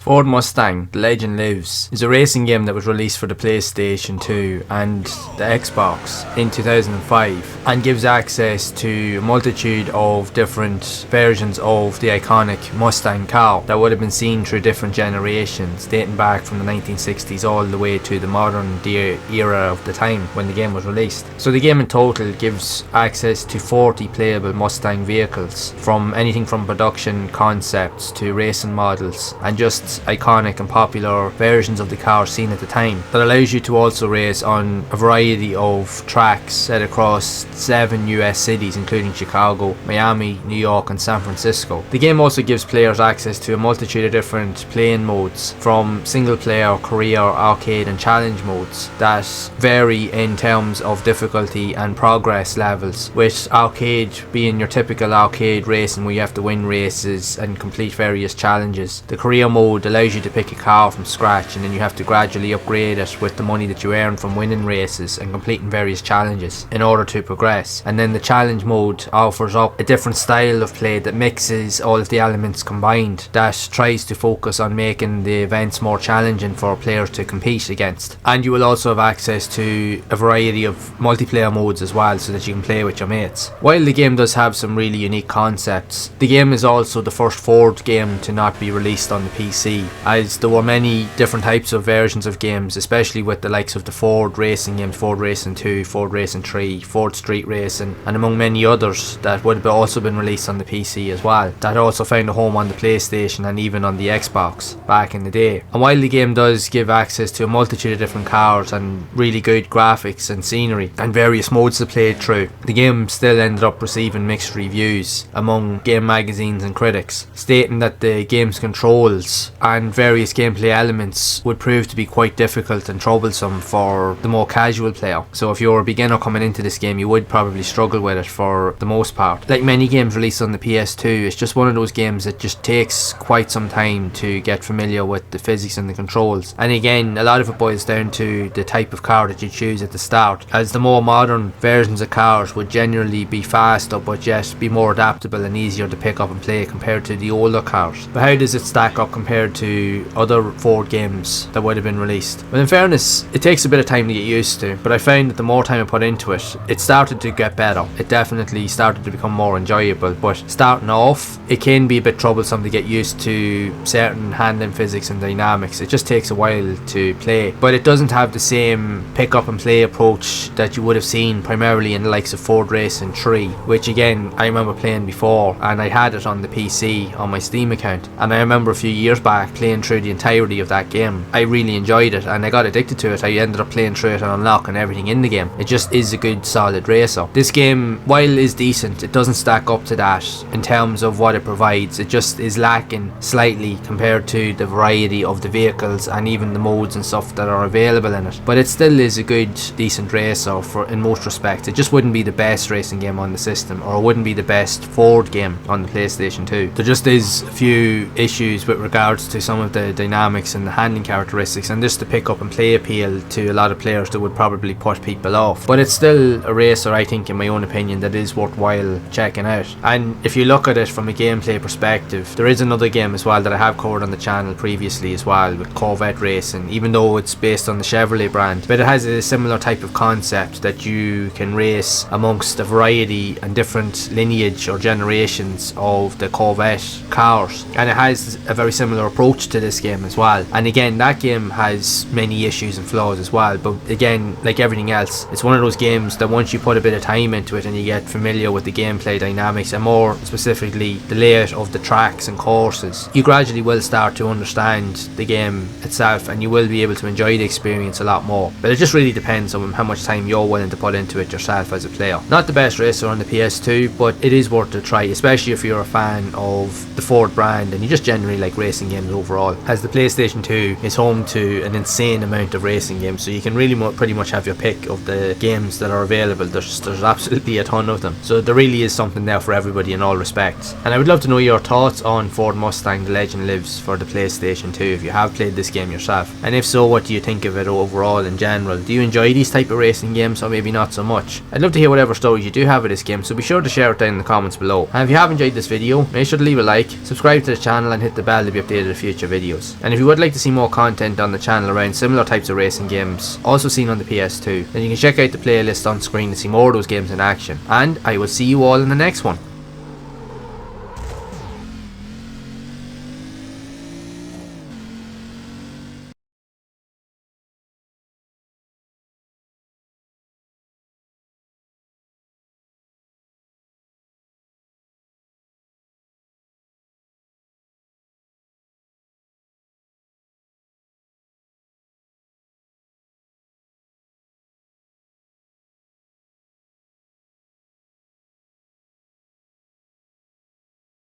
Ford Mustang, The Legend Lives, is a racing game that was released for the PlayStation 2 and the Xbox in 2005 and gives access to a multitude of different versions of the iconic Mustang car that would have been seen through different generations, dating back from the 1960s all the way to the modern day era of the time when the game was released. So the game in total gives access to 40 playable Mustang vehicles, from anything from production concepts to racing models and just iconic and popular versions of the cars seen at the time, that allows you to also race on a variety of tracks set across 7 US cities including Chicago, Miami, New York and San Francisco. The game also gives players access to a multitude of different playing modes, from single player, career, arcade and challenge modes that vary in terms of difficulty and progress levels, with arcade being your typical arcade racing where you have to win races and complete various challenges. The career mode allows you to pick a car from scratch and then you have to gradually upgrade it with the money that you earn from winning races and completing various challenges in order to progress. And then the challenge mode offers up a different style of play that mixes all of the elements combined, that tries to focus on making the events more challenging for players to compete against. And you will also have access to a variety of multiplayer modes as well, so that you can play with your mates. While the game does have some really unique concepts, the game is also the first Ford game to not be released on the PC, as there were many different types of versions of games, especially with the likes of the Ford racing games, Ford Racing 2, Ford Racing 3, Ford Street Racing, and among many others that would have also been released on the PC as well, that also found a home on the PlayStation and even on the Xbox back in the day. And while the game does give access to a multitude of different cars and really good graphics and scenery and various modes to play through, the game still ended up receiving mixed reviews among game magazines and critics, stating that the game's controls and various gameplay elements would prove to be quite difficult and troublesome for the more casual player. So if you're a beginner coming into this game, you would probably struggle with it for the most part. Like many games released on the PS2, it's just one of those games that just takes quite some time to get familiar with the physics and the controls. And again, a lot of it boils down to the type of car that you choose at the start, as the more modern versions of cars would generally be faster but yet be more adaptable and easier to pick up and play compared to the older cars. But how does it stack up compared to other Ford games that would have been released? Well, in fairness, it takes a bit of time to get used to, but I found that the more time I put into it, it started to get better. It definitely started to become more enjoyable, but starting off, it can be a bit troublesome to get used to certain handling physics and dynamics. It just takes a while to play, but it doesn't have the same pick up and play approach that you would have seen primarily in the likes of Ford Racing 3, which again I remember playing before, and I had it on the PC on my Steam account, and I remember a few years back playing through the entirety of that game. I really enjoyed it and I got addicted to it. I ended up playing through it and unlocking everything in the game. It just is a good solid racer. This game, while is decent, it doesn't stack up to that in terms of what it provides. It just is lacking slightly compared to the variety of the vehicles and even the modes and stuff that are available in it. But it still is a good decent racer in most respects. It just wouldn't be the best racing game on the system, or it wouldn't be the best Ford game on the PlayStation 2. There just is a few issues with regards to some of the dynamics and the handling characteristics, and just the pick up and play appeal to a lot of players that would probably put people off. But it's still a racer, I think, in my own opinion, that is worthwhile checking out. And if you look at it from a gameplay perspective, there is another game as well that I have covered on the channel previously as well, with Corvette Racing, even though it's based on the Chevrolet brand, but it has a similar type of concept that you can race amongst a variety and different lineage or generations of the Corvette cars, and it has a very similar approach to this game as well. And again, that game has many issues and flaws as well, but again, like everything else, it's one of those games that once you put a bit of time into it and you get familiar with the gameplay dynamics and more specifically the layout of the tracks and courses, you gradually will start to understand the game itself and you will be able to enjoy the experience a lot more. But it just really depends on how much time you're willing to put into it yourself as a player. Not the best racer on the PS2, but it is worth a try, especially if you're a fan of the Ford brand and you just generally like racing games overall, as the PlayStation 2 is home to an insane amount of racing games, so you can really pretty much have your pick of the games that are available. There's absolutely a ton of them, so there really is something there for everybody in all respects. And I would love to know your thoughts on Ford Mustang The Legend Lives for the PlayStation 2 if you have played this game yourself, and if so, what do you think of it overall in general? Do you enjoy these type of racing games, or maybe not so much? I'd love to hear whatever stories you do have of this game, so be sure to share it down in the comments below. And if you have enjoyed this video, make sure to leave a like, subscribe to the channel and hit the bell to be updated future videos. And if you would like to see more content on the channel around similar types of racing games, also seen on the PS2, then you can check out the playlist on screen to see more of those games in action. And I will see you all in the next one.